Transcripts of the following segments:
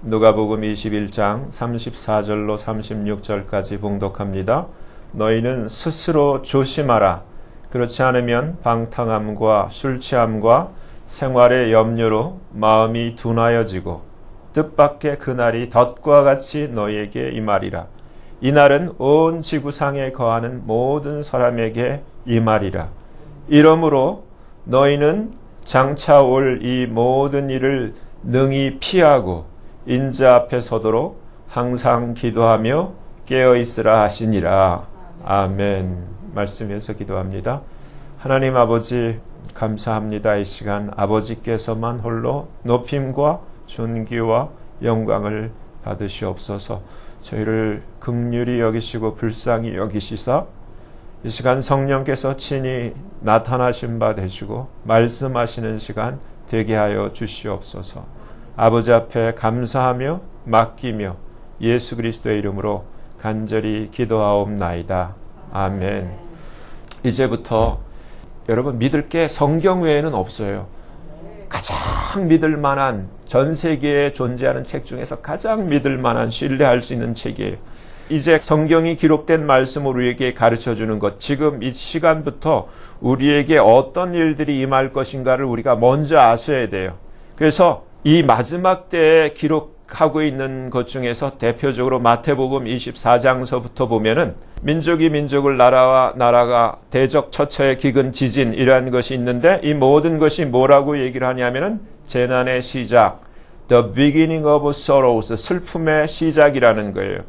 누가복음 21장 34절로 36절까지 봉독합니다. 너희는 스스로 조심하라. 그렇지 않으면 방탕함과 술취함과 생활의 염려로 마음이 둔하여지고 뜻밖의 그날이 덫과 같이 너희에게 임하리라. 이날은 온 지구상에 거하는 모든 사람에게 임하리라. 이러므로 너희는 장차 올 이 모든 일을 능히 피하고 인자 앞에 서도록 항상 기도하며 깨어있으라 하시니라. 아멘. 말씀에서 기도합니다. 하나님 아버지 감사합니다. 이 시간 아버지께서만 홀로 높임과 존귀와 영광을 받으시옵소서. 저희를 긍휼히 여기시고 불쌍히 여기시사 이 시간 성령께서 친히 나타나신 바 되시고 말씀하시는 시간 되게 하여 주시옵소서. 아버지 앞에 감사하며 맡기며 예수 그리스도의 이름으로 간절히 기도하옵나이다. 아멘. 이제부터 여러분 믿을 게 성경 외에는 없어요. 가장 믿을 만한, 전 세계에 존재하는 책 중에서 가장 믿을 만한, 신뢰할 수 있는 책이에요. 이제 성경이 기록된 말씀을 우리에게 가르쳐 주는 것, 지금 이 시간부터 우리에게 어떤 일들이 임할 것인가를 우리가 먼저 아셔야 돼요. 그래서 이 마지막 때에 기록하고 있는 것 중에서 대표적으로 마태복음 24장서부터 보면은 민족이 민족을, 나라와 나라가 대적 처처에 기근 지진, 이러한 것이 있는데 이 모든 것이 뭐라고 얘기를 하냐면은 재난의 시작, the beginning of sorrows, 슬픔의 시작이라는 거예요.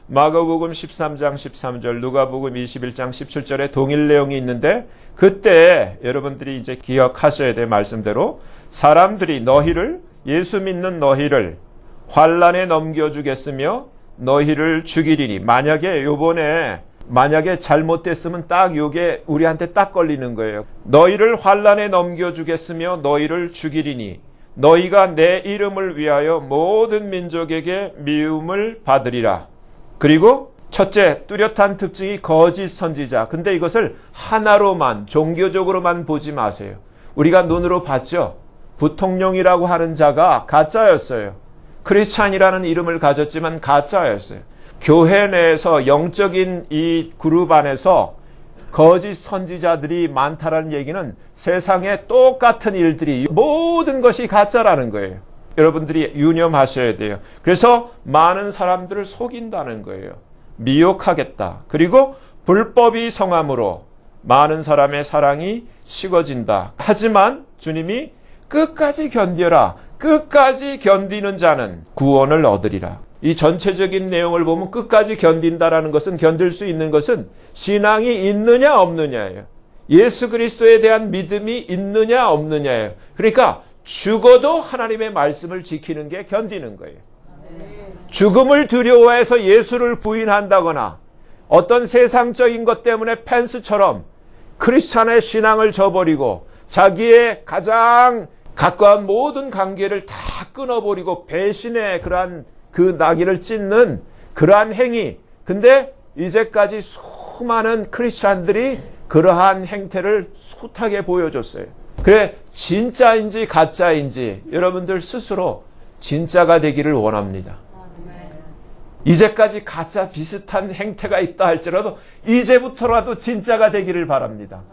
마가복음 13장 13절, 누가복음 21장 17절에 동일 내용이 있는데 그때 여러분들이 이제 기억하셔야 될 말씀대로 사람들이 너희를, 예수 믿는 너희를 환난에 넘겨주겠으며 너희를 죽이리니, 만약에 잘못됐으면 딱 요게 우리한테 딱 걸리는 거예요. 너희를 환난에 넘겨주겠으며 너희를 죽이리니 너희가 내 이름을 위하여 모든 민족에게 미움을 받으리라. 그리고 첫째, 뚜렷한 특징이 거짓 선지자. 근데 이것을 하나로만, 종교적으로만 보지 마세요. 우리가 눈으로 봤죠. 부통령이라고 하는 자가 가짜였어요. 크리스찬이라는 이름을 가졌지만 가짜였어요. 교회 내에서 영적인 이 그룹 안에서 거짓 선지자들이 많다라는 얘기는 세상에 똑같은 일들이, 모든 것이 가짜라는 거예요. 여러분들이 유념하셔야 돼요. 그래서 많은 사람들을 속인다는 거예요. 미혹하겠다. 그리고 불법이 성함으로 많은 사람의 사랑이 식어진다. 하지만 주님이 끝까지 견뎌라. 끝까지 견디는 자는 구원을 얻으리라. 이 전체적인 내용을 보면 끝까지 견딘다라는 것은, 견딜 수 있는 것은 신앙이 있느냐 없느냐예요. 예수 그리스도에 대한 믿음이 있느냐 없느냐예요. 그러니까 죽어도 하나님의 말씀을 지키는 게 견디는 거예요. 죽음을 두려워해서 예수를 부인한다거나 어떤 세상적인 것 때문에 펜스처럼 크리스찬의 신앙을 저버리고 자기의 가장 가까운 모든 관계를 다 끊어버리고 배신의 그러한 그 나귀를 찢는 그러한 행위. 근데 이제까지 수많은 크리스찬들이 그러한 행태를 숱하게 보여줬어요. 그래, 진짜인지 가짜인지 여러분들 스스로 진짜가 되기를 원합니다. 이제까지 가짜 비슷한 행태가 있다 할지라도 이제부터라도 진짜가 되기를 바랍니다.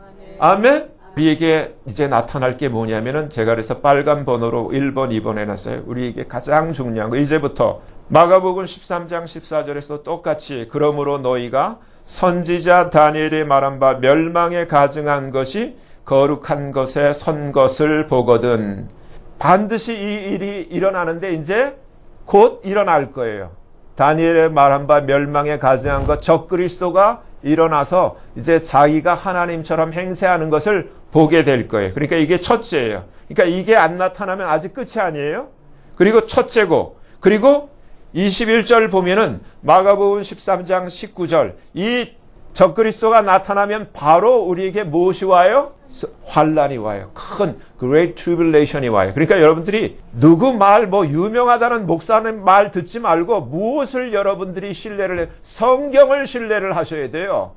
아멘? 우리에게 이제 나타날 게 뭐냐면은 제가 그래서 빨간 번호로 1번, 2번 해놨어요. 우리에게 가장 중요한 거, 이제부터 마가복음 13장 14절에서도 똑같이 그러므로 너희가 선지자 다니엘이 말한 바 멸망에 가증한 것이 거룩한 것에 선 것을 보거든. 반드시 이 일이 일어나는데 이제 곧 일어날 거예요. 다니엘의 말한 바 멸망에 가증한 것, 적그리스도가 일어나서 이제 자기가 하나님처럼 행세하는 것을 보게 될 거예요. 그러니까 이게 첫째예요. 그러니까 이게 안 나타나면 아직 끝이 아니에요. 그리고 첫째고, 그리고 21절 보면은 마가복음 13장 19절, 이 적그리스도가 나타나면 바로 우리에게 무엇이 와요? 환란이 와요. 큰 Great Tribulation이 와요. 그러니까 여러분들이 누구 말, 유명하다는 목사님 말 듣지 말고 무엇을 여러분들이 신뢰를 해? 성경을 신뢰를 하셔야 돼요.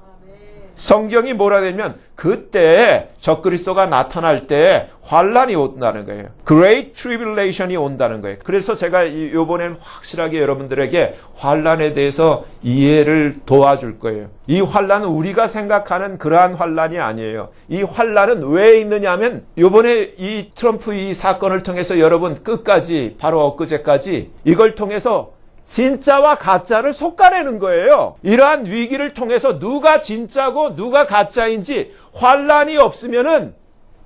성경이 뭐라 되면 그때 적그리스도가 나타날 때 환란이 온다는 거예요. Great Tribulation이 온다는 거예요. 그래서 제가 이번엔 확실하게 여러분들에게 환란에 대해서 이해를 도와줄 거예요. 이 환란은 우리가 생각하는 그러한 환란이 아니에요. 이 환란은 왜 있느냐면 이번에 이 트럼프 이 사건을 통해서 여러분 끝까지 바로 엊그제까지 이걸 통해서 진짜와 가짜를 솎아내는 거예요. 이러한 위기를 통해서 누가 진짜고 누가 가짜인지 환란이 없으면은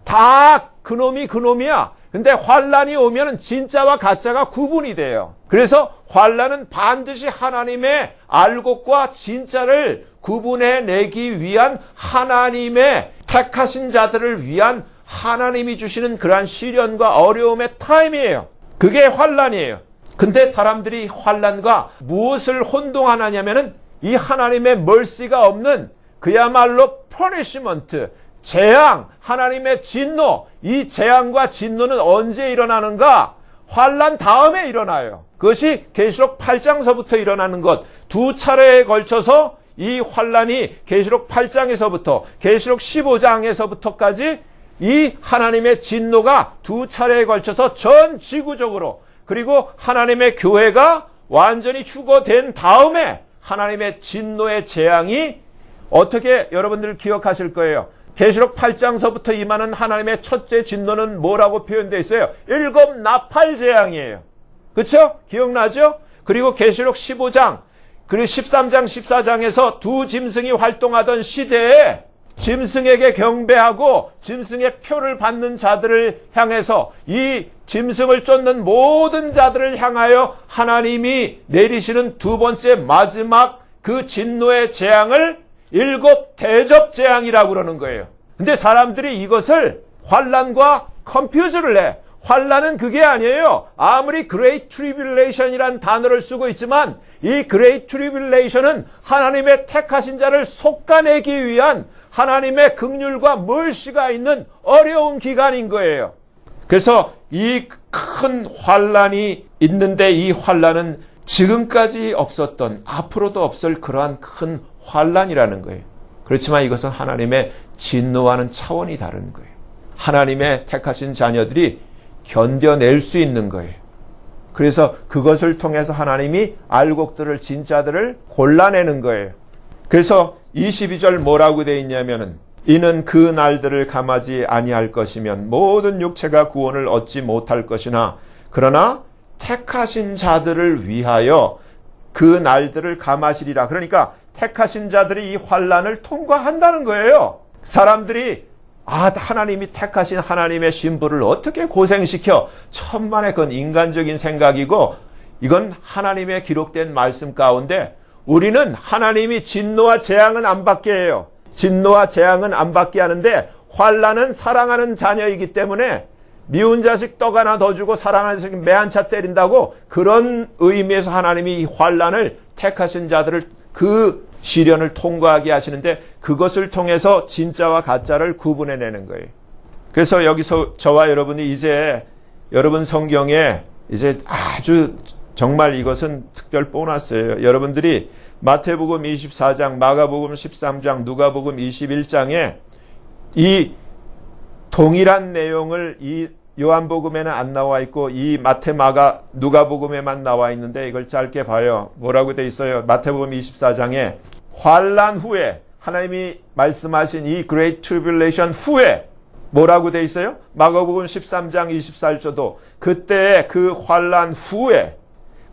다 그놈이 그놈이야. 근데 환란이 오면은 진짜와 가짜가 구분이 돼요. 그래서 환란은 반드시 하나님의 알곡과 진짜를 구분해내기 위한 하나님의 택하신 자들을 위한 하나님이 주시는 그러한 시련과 어려움의 타임이에요. 그게 환란이에요. 근데 사람들이 환란과 무엇을 혼동하냐면은 이 하나님의 mercy가 없는 그야말로 punishment, 재앙, 하나님의 진노. 이 재앙과 진노는 언제 일어나는가? 환란 다음에 일어나요. 그것이 계시록 8장서부터 일어나는 것. 두 차례에 걸쳐서 이 환란이 계시록 8장에서부터 계시록 15장에서부터까지 이 하나님의 진노가 두 차례에 걸쳐서 전 지구적으로 그리고 하나님의 교회가 완전히 휴거된 다음에 하나님의 진노의 재앙이 어떻게 여러분들 기억하실 거예요. 계시록 8장서부터 임하는 하나님의 첫째 진노는 뭐라고 표현되어 있어요? 7 나팔 재앙이에요. 그렇죠? 기억나죠? 그리고 계시록 15장 그리고 13장 14장에서 두 짐승이 활동하던 시대에 짐승에게 경배하고 짐승의 표를 받는 자들을 향해서 이 짐승을 쫓는 모든 자들을 향하여 하나님이 내리시는 두 번째 마지막 그 진노의 재앙을 7 대접 재앙이라고 그러는 거예요. 근데 사람들이 이것을 환란과 컴퓨즈를 해. 환란은 그게 아니에요. 아무리 Great Tribulation이라는 단어를 쓰고 있지만 이 Great Tribulation은 하나님의 택하신 자를 솎아내기 위한 하나님의 긍휼과 mercy가 있는 어려운 기간인 거예요. 그래서 이 큰 환란이 있는데 이 환란은 지금까지 없었던 앞으로도 없을 그러한 큰 환란이라는 거예요. 그렇지만 이것은 하나님의 진노와는 차원이 다른 거예요. 하나님의 택하신 자녀들이 견뎌낼 수 있는 거예요. 그래서 그것을 통해서 하나님이 알곡들을 진짜들을 골라내는 거예요. 그래서 22절 뭐라고 되어 있냐면은 이는 그 날들을 감하지 아니할 것이면 모든 육체가 구원을 얻지 못할 것이나 그러나 택하신 자들을 위하여 그 날들을 감하시리라. 그러니까 택하신 자들이 이 환란을 통과한다는 거예요. 사람들이 하나님이 택하신 하나님의 신부를 어떻게 고생시켜? 천만의 그건 인간적인 생각이고 이건 하나님의 기록된 말씀 가운데 우리는 하나님이 진노와 재앙은 안 받게 해요. 진노와 재앙은 안 받게 하는데 환란은 사랑하는 자녀이기 때문에 미운 자식 떡 하나 더 주고 사랑하는 자식 매 한 차 때린다고 그런 의미에서 하나님이 이 환란을 택하신 자들을 그 시련을 통과하게 하시는데 그것을 통해서 진짜와 가짜를 구분해내는 거예요. 그래서 여기서 저와 여러분이 이제 여러분 성경에 이제 아주 정말 이것은 특별 보너스예요. 여러분들이 마태복음 24장, 마가복음 13장, 누가복음 21장에 이 동일한 내용을 이 요한복음에는 안 나와 있고 이 마태, 마가, 누가복음에만 나와 있는데 이걸 짧게 봐요. 뭐라고 돼 있어요? 마태복음 24장에 환란 후에 하나님이 말씀하신 이 Great Tribulation 후에 뭐라고 돼 있어요? 마가복음 13장 24절도 그때의 그 환란 후에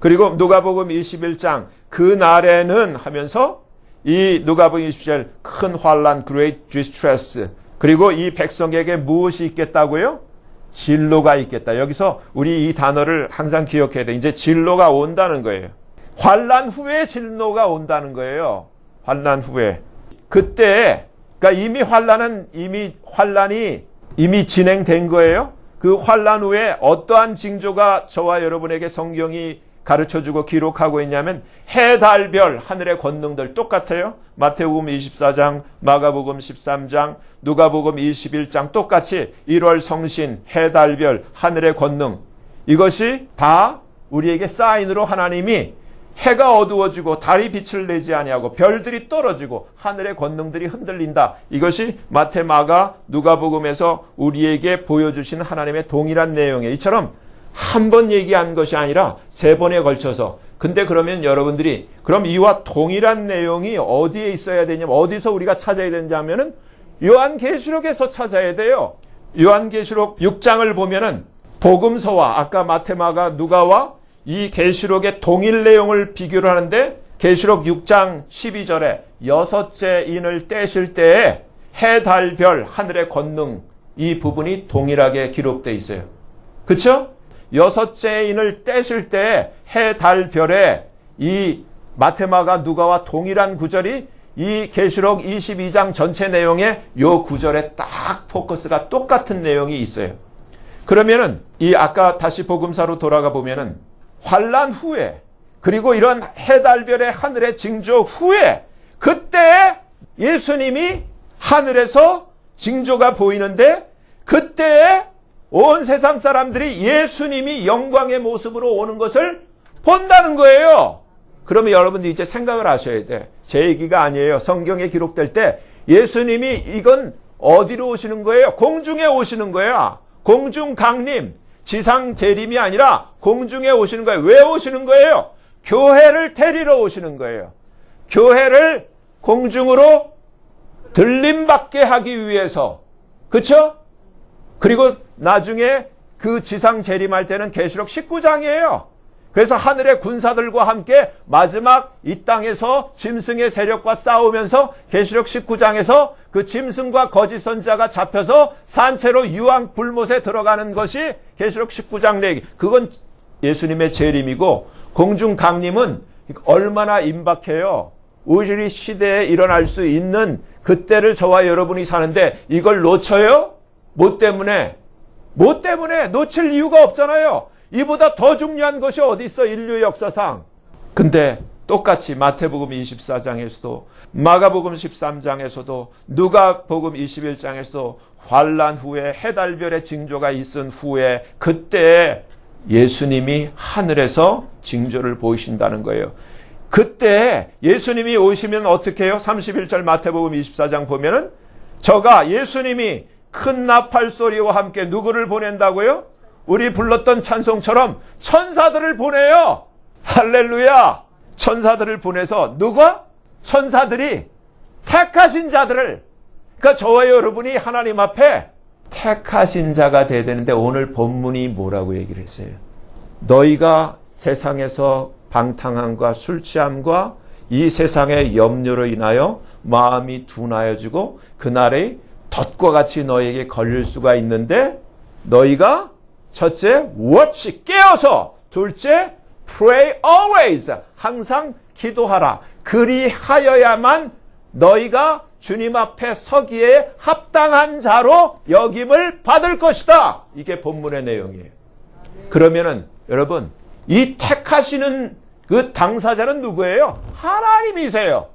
그리고 누가복음 21장 그 날에는 하면서 이 누가복음 20절 큰 환란 Great Distress 그리고 이 백성에게 무엇이 있겠다고요? 진로가 있겠다. 여기서 우리 이 단어를 항상 기억해야 돼. 이제 진로가 온다는 거예요. 환란 후에 진로가 온다는 거예요. 환란 후에. 그때 그러니까 환란이 이미 진행된 거예요. 그 환란 후에 어떠한 징조가 저와 여러분에게 성경이 가르쳐주고 기록하고 있냐면 해, 달, 별, 하늘의 권능들 똑같아요. 마태복음 24장, 마가복음 13장, 누가복음 21장 똑같이 1월 성신, 해, 달, 별, 하늘의 권능 이것이 다 우리에게 사인으로 하나님이 해가 어두워지고 달이 빛을 내지 아니하고 별들이 떨어지고 하늘의 권능들이 흔들린다. 이것이 마태, 마가, 누가복음에서 우리에게 보여주신 하나님의 동일한 내용이에요. 이처럼 한 번 얘기한 것이 아니라 3번에 걸쳐서. 근데 그러면 여러분들이 그럼 이와 동일한 내용이 어디에 있어야 되냐면 어디서 우리가 찾아야 되냐면은 요한계시록에서 찾아야 돼요. 요한계시록 6장을 보면은 복음서와 아까 마태, 마가, 누가와 이 계시록의 동일 내용을 비교를 하는데 계시록 6장 12절에 6째 인을 떼실 때에 해, 달, 별, 하늘의 권능 이 부분이 동일하게 기록되어 있어요. 그렇죠? 6째 인을 떼실 때에 해, 달, 별에 이 마태, 마가, 누가와 동일한 구절이 이 계시록 22장 전체 내용에 요 구절에 딱 포커스가 똑같은 내용이 있어요. 그러면은 이 아까 다시 복음사로 돌아가 보면은 환란 후에 그리고 이런 해달별의 하늘의 징조 후에 그때 예수님이 하늘에서 징조가 보이는데 그때 온 세상 사람들이 예수님이 영광의 모습으로 오는 것을 본다는 거예요. 그러면 여러분들 이제 생각을 하셔야 돼. 제 얘기가 아니에요. 성경에 기록될 때 예수님이 이건 어디로 오시는 거예요? 공중에 오시는 거야. 공중 강림, 지상 재림이 아니라 공중에 오시는 거예요. 왜 오시는 거예요? 교회를 데리러 오시는 거예요. 교회를 공중으로 들림받게 하기 위해서. 그렇죠? 그리고 나중에 그 지상 재림할 때는 계시록 19장이에요. 그래서 하늘의 군사들과 함께 마지막 이 땅에서 짐승의 세력과 싸우면서 계시록 19장에서 그 짐승과 거짓 선자가 잡혀서 산채로 유황 불못에 들어가는 것이 계시록 19장 내기. 그건 예수님의 재림이고 공중 강림은 얼마나 임박해요. 우리 시대에 일어날 수 있는 그때를 저와 여러분이 사는데 이걸 놓쳐요? 뭐 때문에? 놓칠 이유가 없잖아요. 이보다 더 중요한 것이 어디 있어 인류 역사상. 근데 똑같이 마태복음 24장에서도 마가복음 13장에서도 누가복음 21장에서도 환란 후에 해달별의 징조가 있은 후에 그때 예수님이 하늘에서 징조를 보이신다는 거예요. 그때 예수님이 오시면 어떻게 해요? 31절 마태복음 24장 보면은 저가 예수님이 큰 나팔 소리와 함께 누구를 보낸다고요? 우리 불렀던 찬송처럼 천사들을 보내요. 할렐루야. 천사들을 보내서 누가? 천사들이 택하신 자들을, 그러니까 저와 여러분이 하나님 앞에 택하신 자가 돼야 되는데 오늘 본문이 뭐라고 얘기를 했어요? 너희가 세상에서 방탕함과 술 취함과 이 세상의 염려로 인하여 마음이 둔하여지고 그날에 덫과 같이 너에게 걸릴 수가 있는데 너희가 첫째, watch, 깨어서. 둘째, pray always, 항상 기도하라. 그리하여야만 너희가 주님 앞에 서기에 합당한 자로 여김을 받을 것이다. 이게 본문의 내용이에요. 그러면은 여러분, 이 택하시는 그 당사자는 누구예요? 하나님이세요.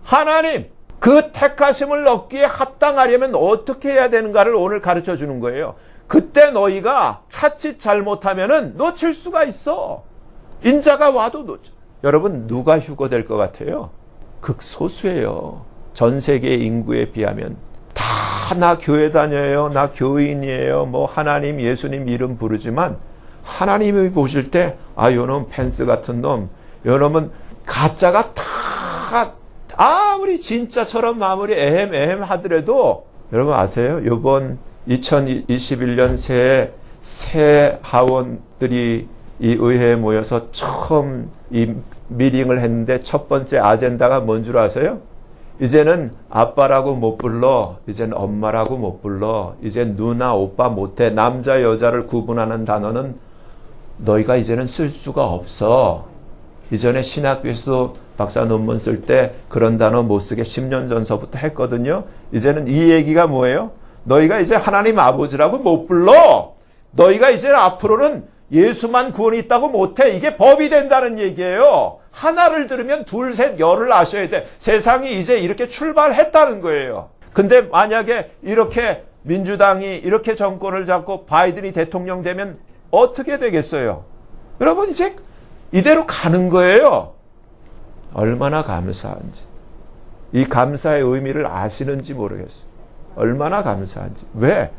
하나님. 그 택하심을 얻기에 합당하려면 어떻게 해야 되는가를 오늘 가르쳐 주는 거예요. 그때 너희가 자칫 잘못하면은 놓칠 수가 있어. 인자가 와도 놓쳐. 여러분 누가 휴거될 것 같아요? 극소수예요. 전 세계 인구에 비하면. 다 나 교회 다녀요. 나 교인이에요. 뭐 하나님 예수님 이름 부르지만 하나님이 보실 때 아 요놈 펜스 같은 놈, 요놈은 가짜가 다 아무리 진짜처럼 아무리 에헴 하더라도 여러분 아세요? 이번 2021년 새 하원들이 이 의회에 모여서 처음 이 미팅을 했는데 첫 번째 아젠다가 뭔 줄 아세요? 이제는 아빠라고 못 불러. 이제는 엄마라고 못 불러. 이제 누나 오빠 못해. 남자 여자를 구분하는 단어는 너희가 이제는 쓸 수가 없어. 이전에 신학교에서도 박사 논문 쓸 때 그런 단어 못 쓰게 10년 전서부터 했거든요. 이제는 이 얘기가 뭐예요? 너희가 이제 하나님 아버지라고 못 불러. 너희가 이제 앞으로는 예수만 구원이 있다고 못해. 이게 법이 된다는 얘기예요. 하나를 들으면 둘, 셋, 열을 아셔야 돼. 세상이 이제 이렇게 출발했다는 거예요. 근데 만약에 이렇게 민주당이 이렇게 정권을 잡고 바이든이 대통령 되면 어떻게 되겠어요? 여러분 이제 이대로 가는 거예요. 얼마나 감사한지. 이 감사의 의미를 아시는지 모르겠어요. 얼마나 감사한지. 왜?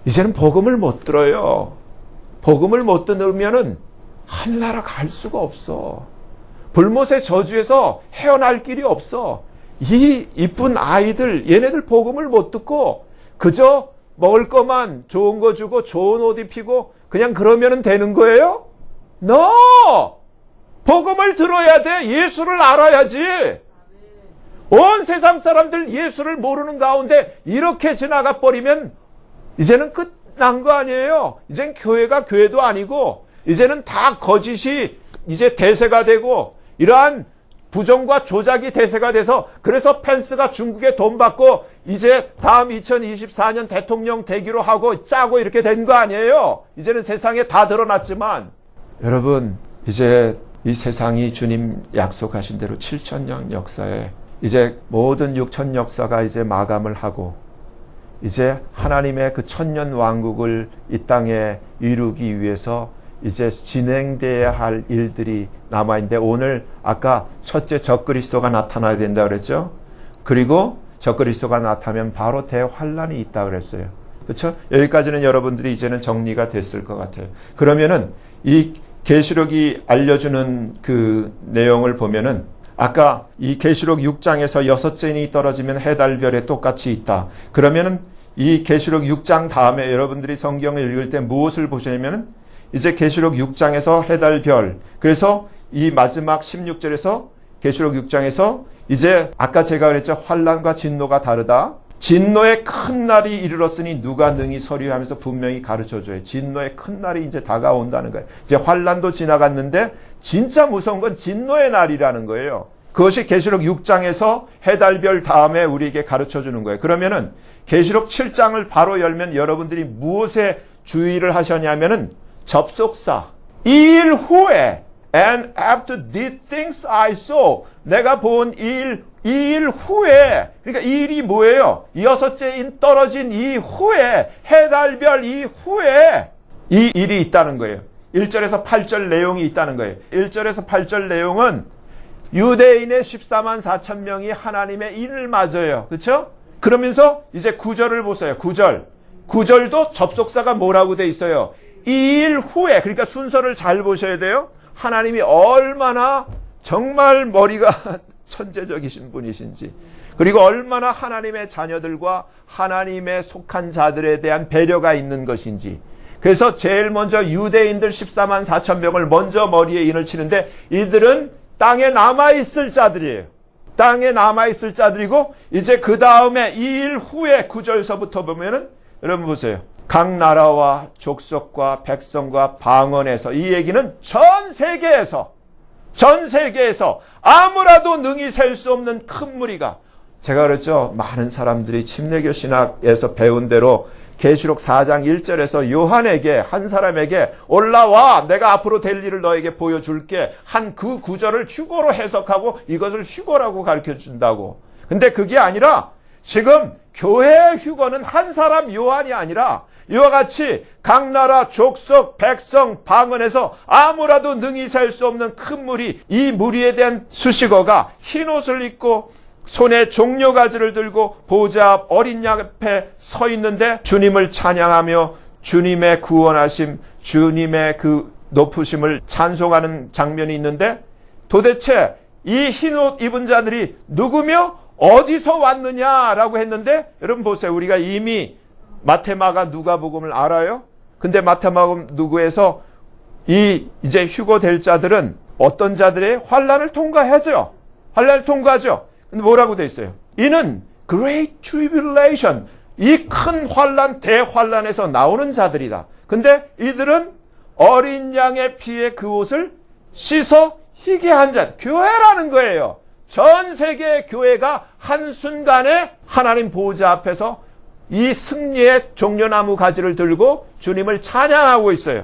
이제는 복음을 못 들어요. 복음을 못 들으면은 하늘나라 갈 수가 없어. 불못의 저주에서 헤어날 길이 없어. 이 이쁜 아이들, 얘네들 복음을 못 듣고 그저 먹을 것만 좋은 거 주고 좋은 옷 입히고 그냥 그러면 되는 거예요? No! 복음을 들어야 돼. 예수를 알아야지. 온 세상 사람들 예수를 모르는 가운데 이렇게 지나가 버리면 이제는 끝난 거 아니에요. 이젠 교회가 교회도 아니고 이제는 다 거짓이 이제 대세가 되고 이러한 부정과 조작이 대세가 돼서 그래서 펜스가 중국에 돈 받고 이제 다음 2024년 대통령 되기로 하고 짜고 이렇게 된 거 아니에요. 이제는 세상에 다 드러났지만 여러분 이제 이 세상이 주님 약속하신 대로 7,000년 역사에 이제 모든 6천 역사가 이제 마감을 하고 이제 하나님의 그 천년 왕국을 이 땅에 이루기 위해서 이제 진행돼야 할 일들이 남아있는데 오늘 아까 첫째 적그리스도가 나타나야 된다 그랬죠. 그리고 적그리스도가 나타나면 바로 대환란이 있다 그랬어요. 그렇죠? 여기까지는 여러분들이 이제는 정리가 됐을 것 같아요. 그러면은 이 계시록이 알려주는 그 내용을 보면은 아까 이 계시록 6장에서 6째인이 떨어지면 해달별에 똑같이 있다. 그러면은 이 계시록 6장 다음에 여러분들이 성경을 읽을 때 무엇을 보시냐면은 이제 계시록 6장에서 해달별. 그래서 이 마지막 16절에서 계시록 6장에서 이제 아까 제가 그랬죠. 환난과 진노가 다르다. 진노의 큰 날이 이르렀으니 누가 능히 서리하면서 분명히 가르쳐줘요. 진노의 큰 날이 이제 다가온다는 거예요. 이제 환난도 지나갔는데 진짜 무서운 건 진노의 날이라는 거예요. 그것이 계시록 6장에서 해달별 다음에 우리에게 가르쳐주는 거예요. 그러면은 계시록 7장을 바로 열면 여러분들이 무엇에 주의를 하셨냐면은 접속사. 이 일 후에 and after these things I saw. 내가 본 이 일 후에, 그러니까 이 일이 뭐예요? 이 6째인 떨어진 이후에, 해달별 이후에 이 일이 있다는 거예요. 1절에서 8절 내용이 있다는 거예요. 1절에서 8절 내용은 유대인의 14만 4천 명이 하나님의 인을 맞아요. 그렇죠? 그러면서 이제 9절을 보세요. 9절도 접속사가 뭐라고 돼 있어요? 이 일 후에, 그러니까 순서를 잘 보셔야 돼요. 하나님이 얼마나 정말 머리가 천재적이신 분이신지, 그리고 얼마나 하나님의 자녀들과 하나님의 속한 자들에 대한 배려가 있는 것인지. 그래서 제일 먼저 유대인들 14만 4천 명을 먼저 머리에 인을 치는데 이들은 땅에 남아있을 자들이에요. 땅에 남아있을 자들이고 이제 그 다음에 이 일 후에 9절서부터 보면은 여러분 보세요. 각 나라와 족속과 백성과 방언에서, 이 얘기는 전 세계에서 아무라도 능히 셀 수 없는 큰 무리가, 제가 그랬죠. 많은 사람들이 침례교 신학에서 배운 대로 계시록 4장 1절에서 요한에게, 한 사람에게 올라와 내가 앞으로 될 일을 너에게 보여줄게 한 그 구절을 휴거로 해석하고 이것을 휴거라고 가르쳐준다고. 근데 그게 아니라 지금 교회의 휴거는 한 사람 요한이 아니라 이와 같이 각 나라, 족속, 백성, 방언에서 아무라도 능히 셀 수 없는 큰 무리, 이 무리에 대한 수식어가 흰옷을 입고 손에 종려가지를 들고 보좌 앞 어린 양 앞에 서 있는데 주님을 찬양하며 주님의 구원하심, 주님의 그 높으심을 찬송하는 장면이 있는데, 도대체 이 흰옷 입은 자들이 누구며 어디서 왔느냐라고 했는데, 여러분 보세요. 우리가 이미 마태마가 누가복음을 알아요? 근데 마태마가 누구에서 이제 휴거될 자들은 어떤 자들의 환란을 통과하죠. 환란을 통과하죠. 근데 뭐라고 돼 있어요? 이는 Great Tribulation, 이 큰 환란, 대환란에서 나오는 자들이다. 근데 이들은 어린 양의 피에 그 옷을 씻어 희게 한 자, 교회라는 거예요. 전 세계의 교회가 한순간에 하나님 보호자 앞에서 이 승리의 종려나무 가지를 들고 주님을 찬양하고 있어요.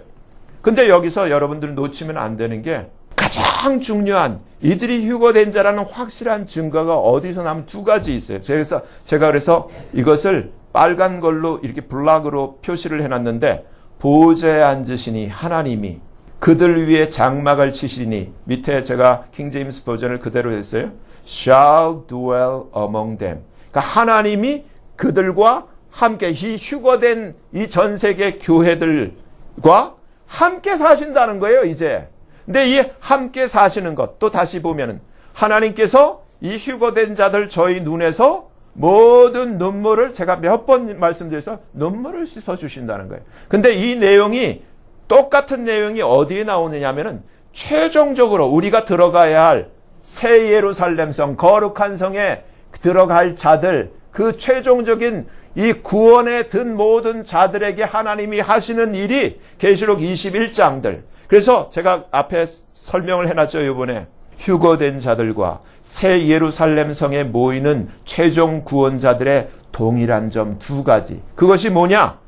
근데 여기서 여러분들 놓치면 안 되는 게 가장 중요한, 이들이 휴거된 자라는 확실한 증거가 어디서 나면 두 가지 있어요. 제가 그래서 이것을 빨간 걸로 이렇게 블락으로 표시를 해놨는데, 보호자에 앉으시니 하나님이 그들 위에 장막을 치시니, 밑에 제가 킹제임스 버전을 그대로 했어요. shall dwell among them. 그러니까 하나님이 그들과 함께, 이 휴거된 이 전 세계 교회들과 함께 사신다는 거예요, 이제. 근데 이 함께 사시는 것, 또 다시 보면은 하나님께서 이 휴거된 자들 저희 눈에서 모든 눈물을, 제가 몇 번 말씀드려서 눈물을 씻어 주신다는 거예요. 근데 이 내용이, 똑같은 내용이 어디에 나오느냐 하면은 최종적으로 우리가 들어가야 할 새 예루살렘성, 거룩한 성에 들어갈 자들, 그 최종적인 이 구원에 든 모든 자들에게 하나님이 하시는 일이 계시록 21장들. 그래서 제가 앞에 설명을 해놨죠, 이번에. 휴거된 자들과 새 예루살렘 성에 모이는 최종 구원자들의 동일한 점 두 가지. 그것이 뭐냐?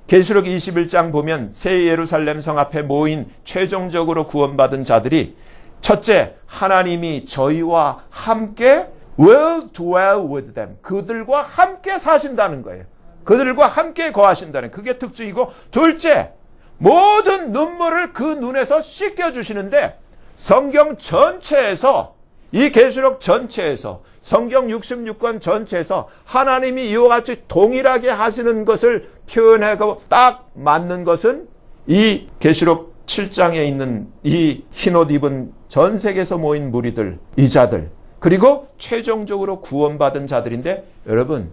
계시록 21장 보면 새 예루살렘 성 앞에 모인 최종적으로 구원받은 자들이, 첫째, 하나님이 저희와 함께 will dwell with them. 그들과 함께 사신다는 거예요. 그들과 함께 거하신다는, 그게 특징이고, 둘째, 모든 눈물을 그 눈에서 씻겨주시는데, 성경 전체에서, 이 계시록 전체에서, 성경 66권 전체에서 하나님이 이와 같이 동일하게 하시는 것을 표현하고 딱 맞는 것은 이 계시록 7장에 있는 이 흰옷 입은 전 세계에서 모인 무리들, 이 자들, 그리고 최종적으로 구원받은 자들인데, 여러분,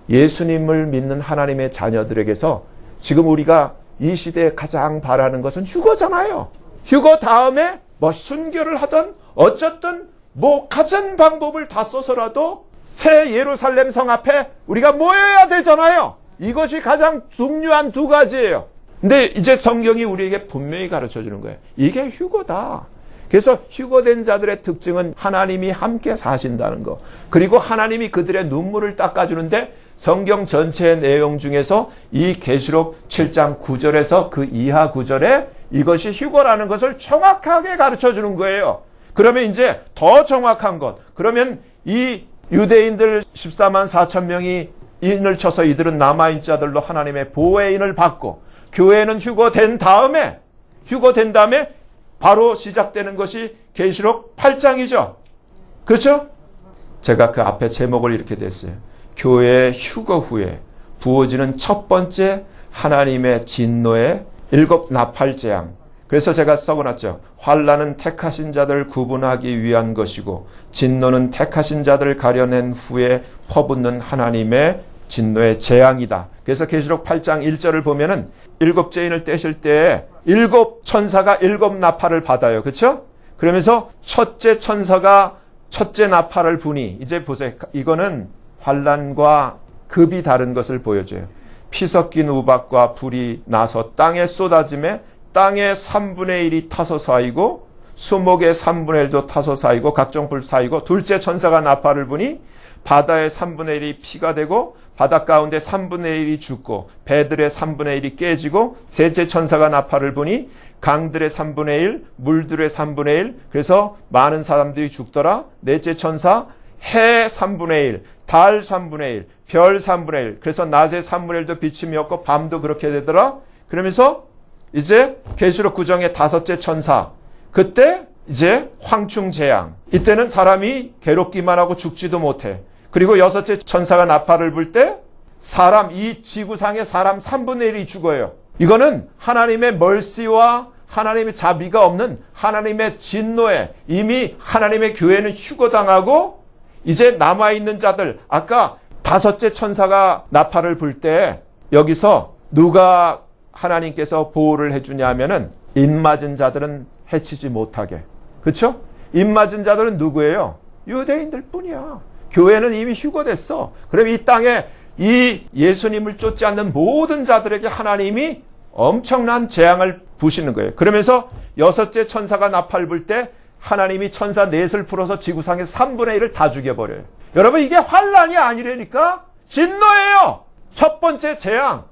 예수님을 믿는 하나님의 자녀들에게서 지금 우리가 이 시대에 가장 바라는 것은 휴거잖아요. 휴거 다음에 뭐 순교를 하든 어쨌든 뭐 가진 방법을 다 써서라도 새 예루살렘 성 앞에 우리가 모여야 되잖아요. 이것이 가장 중요한 두 가지예요. 근데 이제 성경이 우리에게 분명히 가르쳐 주는 거예요. 이게 휴거다. 그래서 휴거된 자들의 특징은 하나님이 함께 사신다는 거. 그리고 하나님이 그들의 눈물을 닦아주는데, 성경 전체의 내용 중에서 이 계시록 7장 9절에서 그 이하 9절에 이것이 휴거라는 것을 정확하게 가르쳐 주는 거예요. 그러면 이제 더 정확한 것. 그러면 이 유대인들 14만 4천 명이 인을 쳐서 이들은 남아있는 자들로 하나님의 보혜인을 받고, 교회는 휴거된 다음에 바로 시작되는 것이 계시록 8장이죠. 그렇죠? 제가 그 앞에 제목을 이렇게 냈어요. 교회의 휴거 후에 부어지는 첫 번째 하나님의 진노의 7 나팔 재앙. 그래서 제가 써놨죠. 환난은 택하신 자들 구분하기 위한 것이고, 진노는 택하신 자들 가려낸 후에 퍼붓는 하나님의 진노의 재앙이다. 그래서 계시록 8장 1절을 보면은 7째인을 떼실 때 7 천사가 7 나팔을 받아요. 그렇죠? 그러면서 첫째 천사가 첫째 나팔을 부니, 이제 보세요. 이거는 환난과 급이 다른 것을 보여줘요. 피 섞인 우박과 불이 나서 땅에 쏟아짐에 땅의 3분의 1이 타서 쌓이고 수목의 3분의 1도 타서 쌓이고 각종 불 쌓이고, 둘째 천사가 나팔을 부니 바다의 3분의 1이 피가 되고 바닷 가운데 3분의 1이 죽고 배들의 3분의 1이 깨지고, 셋째 천사가 나팔을 부니 강들의 3분의 1, 물들의 3분의 1, 그래서 많은 사람들이 죽더라. 넷째 천사 해 3분의 1, 달 3분의 1, 별 3분의 1, 그래서 낮에 3분의 1도 비침이 없고 밤도 그렇게 되더라. 그러면서 이제 계시록 9장의 다섯째 천사, 그때 이제 황충 재앙, 이때는 사람이 괴롭기만 하고 죽지도 못해. 그리고 여섯째 천사가 나팔을 불 때 사람, 이 지구상의 사람 3분의 1이 죽어요. 이거는 하나님의 멀시와 하나님의 자비가 없는 하나님의 진노에, 이미 하나님의 교회는 휴거당하고 이제 남아있는 자들, 아까 다섯째 천사가 나팔을 불 때 여기서 누가 하나님께서 보호를 해주냐 하면은 입맞은 자들은 해치지 못하게. 그렇죠? 입맞은 자들은 누구예요? 유대인들 뿐이야. 교회는 이미 휴거됐어. 그럼 이 땅에 이 예수님을 쫓지 않는 모든 자들에게 하나님이 엄청난 재앙을 부시는 거예요. 그러면서 여섯째 천사가 나팔 불 때 하나님이 천사 넷을 풀어서 지구상의 3분의 1을 다 죽여버려요. 여러분, 이게 환난이 아니라니까? 진노예요. 첫 번째 재앙,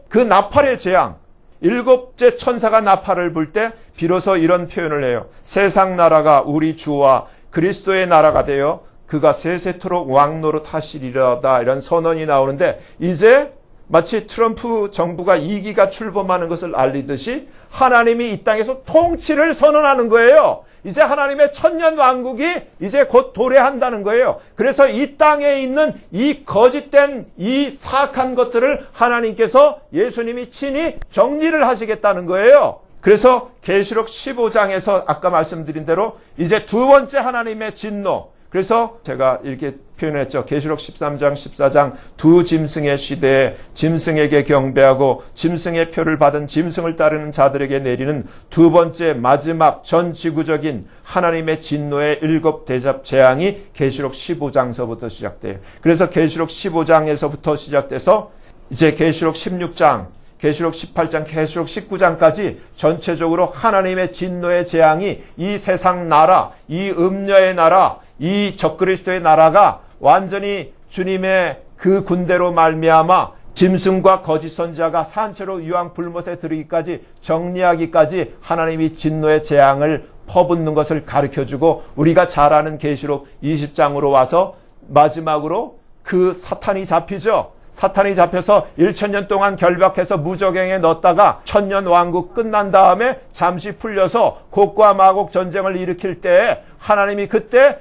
그 나팔의 재앙. 7째 천사가 나팔을 불 때 비로소 이런 표현을 해요. 세상 나라가 우리 주와 그리스도의 나라가 되어 그가 세세토록 왕노릇 하시리라다, 이런 선언이 나오는데, 이제 마치 트럼프 정부가 2기가 출범하는 것을 알리듯이 하나님이 이 땅에서 통치를 선언하는 거예요. 이제 하나님의 천년 왕국이 이제 곧 도래한다는 거예요. 그래서 이 땅에 있는 이 거짓된 이 사악한 것들을 하나님께서 예수님이 친히 정리를 하시겠다는 거예요. 그래서 계시록 15장에서 아까 말씀드린 대로 이제 두 번째 하나님의 진노. 그래서 제가 이렇게 표현했죠. 계시록 13장, 14장 두 짐승의 시대에 짐승에게 경배하고 짐승의 표를 받은 짐승을 따르는 자들에게 내리는 두 번째 마지막 전 지구적인 하나님의 진노의 7 대접 재앙이 계시록 15장서부터 시작돼요. 그래서 계시록 15장에서부터 시작돼서 이제 계시록 16장, 계시록 18장, 계시록 19장까지 전체적으로 하나님의 진노의 재앙이 이 세상 나라, 이 음녀의 나라, 이 적그리스도의 나라가 완전히 주님의 그 군대로 말미암아 짐승과 거짓 선지자가 산채로 유황 불못에 들이기까지 정리하기까지 하나님이 진노의 재앙을 퍼붓는 것을 가르쳐주고 우리가 잘 아는 계시록 20장으로 와서 마지막으로 그 사탄이 잡히죠. 사탄이 잡혀서 1000년 동안 결박해서 무저갱에 넣었다가 천년 왕국 끝난 다음에 잠시 풀려서 곡과 마곡 전쟁을 일으킬 때 하나님이 그때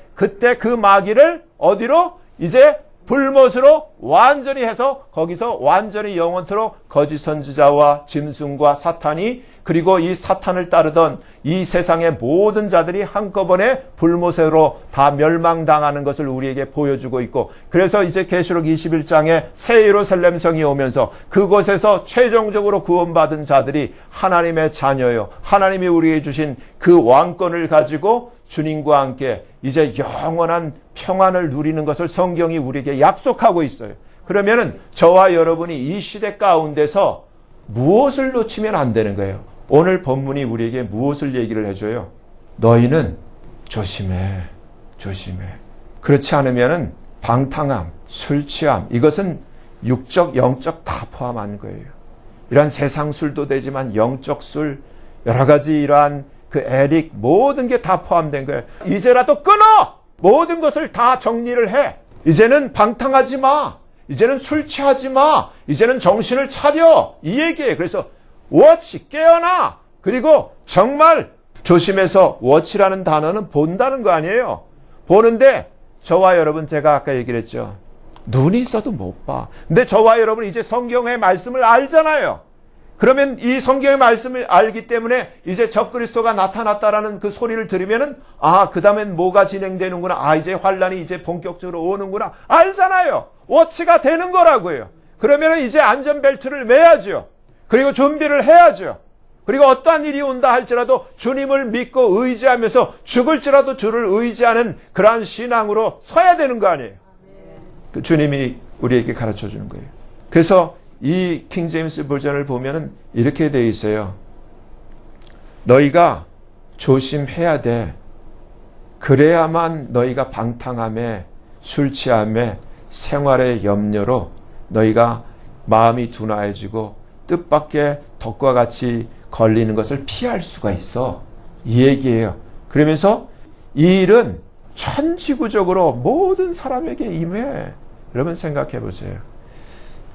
그 마귀를 어디로? 이제 불못으로 완전히 해서 거기서 완전히 영원토록 거짓 선지자와 짐승과 사탄이 그리고 이 사탄을 따르던 이 세상의 모든 자들이 한꺼번에 불못으로 다 멸망당하는 것을 우리에게 보여주고 있고 그래서 이제 계시록 21장에 새 예루살렘성이 오면서 그곳에서 최종적으로 구원받은 자들이 하나님의 자녀요. 하나님이 우리에게 주신 그 왕권을 가지고 주님과 함께 이제 영원한 평안을 누리는 것을 성경이 우리에게 약속하고 있어요. 그러면은 저와 여러분이 이 시대 가운데서 무엇을 놓치면 안 되는 거예요. 오늘 본문이 우리에게 무엇을 얘기를 해줘요? 너희는 조심해. 그렇지 않으면은 방탕함, 술 취함 이것은 육적, 영적 다 포함한 거예요. 이러한 세상 술도 되지만 영적 술 여러 가지 이러한 그 에릭 모든 게 다 포함된 거예요. 이제라도 끊어! 모든 것을 다 정리를 해. 이제는 방탕하지 마. 이제는 술 취하지 마. 이제는 정신을 차려. 이 얘기예요. 그래서 워치, 깨어나. 그리고 정말 조심해서 워치라는 단어는 본다는 거 아니에요. 보는데 저와 여러분 제가 아까 얘기를 했죠. 눈이 있어도 못 봐. 근데 저와 여러분 이제 성경의 말씀을 알잖아요. 그러면 이 성경의 말씀을 알기 때문에 이제 적그리스도가 나타났다라는 그 소리를 들으면은 그 다음엔 뭐가 진행되는구나. 이제 환란이 이제 본격적으로 오는구나. 알잖아요. 워치가 되는 거라고요. 그러면은 이제 안전벨트를 매야죠. 그리고 준비를 해야죠. 그리고 어떠한 일이 온다 할지라도 주님을 믿고 의지하면서 죽을지라도 주를 의지하는 그러한 신앙으로 서야 되는 거 아니에요. 그 주님이 우리에게 가르쳐 주는 거예요. 그래서 이 킹제임스 버전을 보면은 이렇게 되어 있어요. 너희가 조심해야 돼. 그래야만 너희가 방탕함에 술 취함에 생활의 염려로 너희가 마음이 둔화해지고 뜻밖의 덕과 같이 걸리는 것을 피할 수가 있어. 이 얘기예요. 그러면서 이 일은 천지구적으로 모든 사람에게 임해. 여러분 생각해 보세요.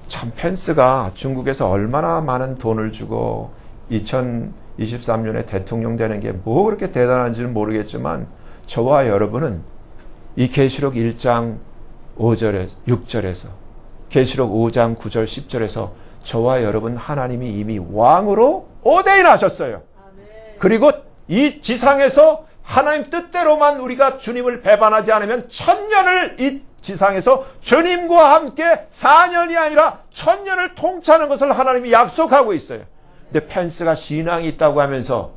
참 펜스가 중국에서 얼마나 많은 돈을 주고 2023년에 대통령 되는 게 뭐 그렇게 대단한지는 모르겠지만 저와 여러분은 이 계시록 1장 5절에서 6절에서 계시록 5장 9절 10절에서 저와 여러분 하나님이 이미 왕으로 오데인하셨어요. 그리고 이 지상에서 하나님 뜻대로만 우리가 주님을 배반하지 않으면 1000년을 이 지상에서 주님과 함께 4년이 아니라 1000년을 통치하는 것을 하나님이 약속하고 있어요. 근데 펜스가 신앙이 있다고 하면서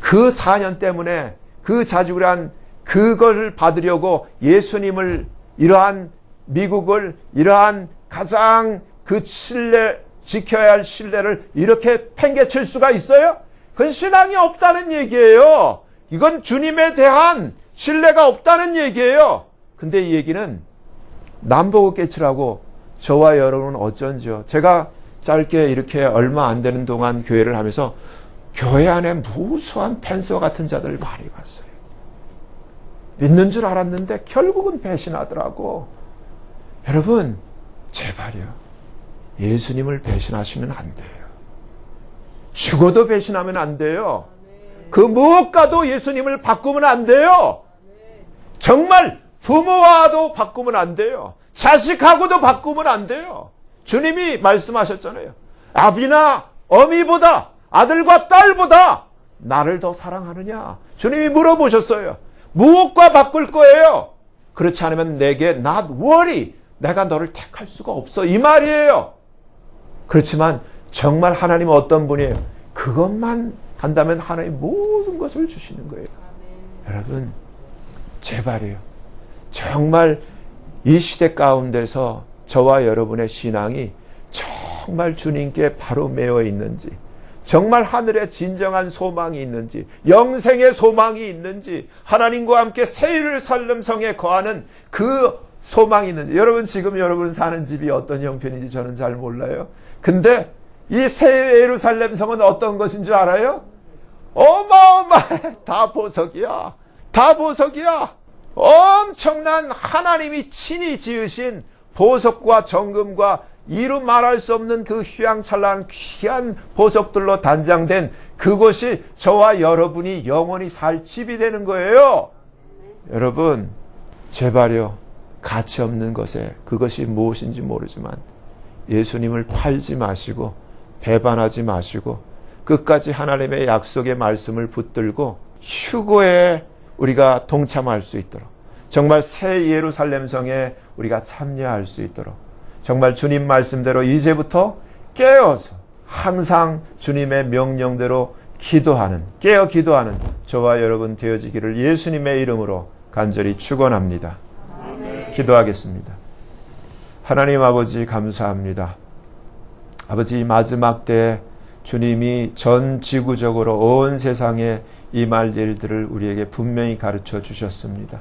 그 4년 때문에 그 자주란 그것을 받으려고 예수님을 이러한 미국을 이러한 가장 그 신뢰 지켜야 할 신뢰를 이렇게 팽개칠 수가 있어요? 그건 신앙이 없다는 얘기예요. 이건 주님에 대한 신뢰가 없다는 얘기예요. 근데 이 얘기는 남보고 깨치라고 저와 여러분은 어쩐지요. 제가 짧게 이렇게 얼마 안 되는 동안 교회를 하면서 교회 안에 무수한 펜스와 같은 자들을 많이 봤어요. 믿는 줄 알았는데 결국은 배신하더라고. 여러분 제발요. 예수님을 배신하시면 안 돼요. 죽어도 배신하면 안 돼요. 그 무엇과도 예수님을 바꾸면 안 돼요. 정말 부모와도 바꾸면 안 돼요. 자식하고도 바꾸면 안 돼요. 주님이 말씀하셨잖아요. 아비나 어미보다, 아들과 딸보다 나를 더 사랑하느냐? 주님이 물어보셨어요. 무엇과 바꿀 거예요? 그렇지 않으면 내게 not worry, 내가 너를 택할 수가 없어, 이 말이에요. 그렇지만 정말 하나님은 어떤 분이에요? 그것만 한다면 하나님 모든 것을 주시는 거예요. 여러분, 제발이에요. 정말 이 시대 가운데서 저와 여러분의 신앙이 정말 주님께 바로 매어 있는지, 정말 하늘에 진정한 소망이 있는지, 영생의 소망이 있는지, 하나님과 함께 새 예루살렘성에 거하는 그 소망이 있는지. 여러분, 지금 여러분 사는 집이 어떤 형편인지 저는 잘 몰라요. 근데 이 새 예루살렘성은 어떤 것인 줄 알아요? 어마어마해. 다 보석이야. 다 보석이야. 엄청난 하나님이 친히 지으신 보석과 정금과 이루 말할 수 없는 그 휘황찬란한 귀한 보석들로 단장된 그곳이 저와 여러분이 영원히 살 집이 되는 거예요. 여러분, 제발요, 가치 없는 것에 그것이 무엇인지 모르지만 예수님을 팔지 마시고 배반하지 마시고 끝까지 하나님의 약속의 말씀을 붙들고 휴거에 우리가 동참할 수 있도록, 정말 새 예루살렘성에 우리가 참여할 수 있도록, 정말 주님 말씀대로 이제부터 깨어서 항상 주님의 명령대로 기도하는, 깨어 기도하는 저와 여러분 되어지기를 예수님의 이름으로 간절히 축원합니다. 기도하겠습니다. 하나님 아버지, 감사합니다. 아버지, 이 마지막 때 주님이 전 지구적으로 온 세상에 임할 일들을 우리에게 분명히 가르쳐 주셨습니다.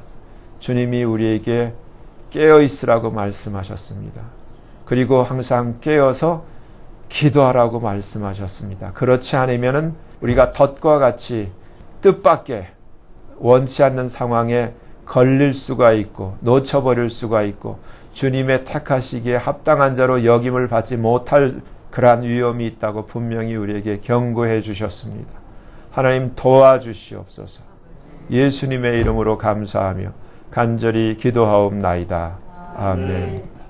주님이 우리에게 깨어 있으라고 말씀하셨습니다. 그리고 항상 깨어서 기도하라고 말씀하셨습니다. 그렇지 않으면 우리가 덫과 같이 뜻밖의 원치 않는 상황에 걸릴 수가 있고 놓쳐버릴 수가 있고 주님의 택하시기에 합당한 자로 여김을 받지 못할 그러한 위험이 있다고 분명히 우리에게 경고해 주셨습니다. 하나님, 도와주시옵소서. 예수님의 이름으로 감사하며 간절히 기도하옵나이다. 아멘.